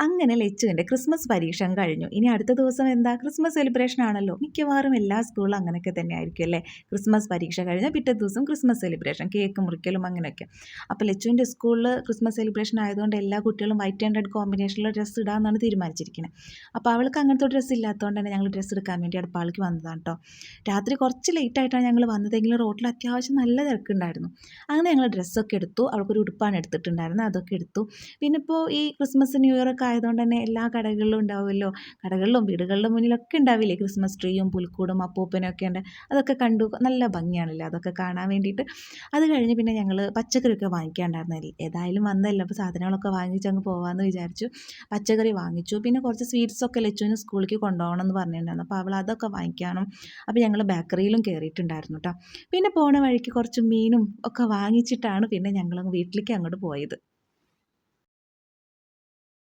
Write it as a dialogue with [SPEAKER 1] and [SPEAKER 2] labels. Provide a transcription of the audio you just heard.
[SPEAKER 1] അങ്ങനെ ലച്ചുവിൻ്റെ ക്രിസ്മസ് പരീക്ഷ കഴിഞ്ഞു. ഇനി അടുത്ത ദിവസം എന്താ, ക്രിസ്മസ് സെലിബ്രേഷൻ ആണല്ലോ. മിക്കവാറും എല്ലാ സ്കൂളിലും അങ്ങനെയൊക്കെ തന്നെ ആയിരിക്കും അല്ലേ. ക്രിസ്മസ് പരീക്ഷ കഴിഞ്ഞാൽ പിറ്റേ ദിവസം ക്രിസ്മസ് സെലിബ്രേഷൻ, കേക്ക് മുറിക്കലും അങ്ങനെയൊക്കെ. അപ്പോൾ ലച്ചുവിൻ്റെ സ്കൂളിൽ ക്രിസ്മസ് സെലിബ്രേഷൻ ആയതുകൊണ്ട് എല്ലാ കുട്ടികളും വൈറ്റ് ആൻഡ് റെഡ് കോമ്പിനേഷനിലുള്ള ഡ്രസ്സ് ഇടാമെന്നാണ് തീരുമാനിച്ചിരിക്കുന്നത്. അപ്പോൾ അവൾക്ക് അങ്ങനത്തെ ഡ്രസ്സ് ഇല്ലാത്തതുകൊണ്ട് തന്നെ ഞങ്ങൾ ഡ്രസ്സ് എടുക്കാൻ വേണ്ടി അടുപ്പാളിക്ക് വന്നതാണ് കേട്ടോ. രാത്രി കുറച്ച് ലേറ്റായിട്ടാണ് ഞങ്ങൾ വന്നതെങ്കിലും റോട്ടിൽ അത്യാവശ്യം നല്ല തിരക്കുണ്ടായിരുന്നു. അങ്ങനെ ഞങ്ങൾ ഡ്രസ്സൊക്കെ എടുത്തു. അവൾക്കൊരു ഉടുപ്പാണ് എടുത്തിട്ടുണ്ടായിരുന്നത്, അതൊക്കെ എടുത്തു. പിന്നെ ഇപ്പോൾ ഈ ക്രിസ്മസ് ന്യൂ ഇയർ ഒക്കെ ആയതുകൊണ്ട് തന്നെ എല്ലാ കടകളിലും ഉണ്ടാവുമല്ലോ, കടകളിലും വീടുകളിലും മുന്നിലൊക്കെ ഉണ്ടാവില്ലേ ക്രിസ്മസ് ട്രീയും പുൽക്കൂടും അപ്പൂപ്പനും ഒക്കെ ഉണ്ട്. അതൊക്കെ കണ്ടു, നല്ല ഭംഗിയാണല്ലോ അതൊക്കെ കാണാൻ വേണ്ടിയിട്ട്. അത് കഴിഞ്ഞ് പിന്നെ ഞങ്ങൾ പച്ചക്കറിയൊക്കെ വാങ്ങിക്കാണ്ടായിരുന്നില്ല, ഏതായാലും വന്നല്ലോ അപ്പോൾ സാധനങ്ങളൊക്കെ വാങ്ങിച്ച് അങ്ങ് പോകാമെന്ന് വിചാരിച്ചു. പച്ചക്കറി വാങ്ങിച്ചു. പിന്നെ കുറച്ച് സ്വീറ്റ്സൊക്കെ ലച്ചുവിന് സ്കൂളിലേക്ക് കൊണ്ടുപോകണം എന്ന് പറഞ്ഞിട്ടുണ്ടായിരുന്നു, അപ്പോൾ അവൾ അതൊക്കെ വാങ്ങിക്കാനും. അപ്പോൾ ഞങ്ങൾ ബേക്കറിയിലും കയറിയിട്ടുണ്ടായിരുന്നു കേട്ടോ. പിന്നെ പോണ വഴിക്ക് കുറച്ച് മീനും ഒക്കെ വാങ്ങിച്ചിട്ടാണ് പിന്നെ ഞങ്ങൾ വീട്ടിലേക്ക് അങ്ങോട്ട് പോയത്.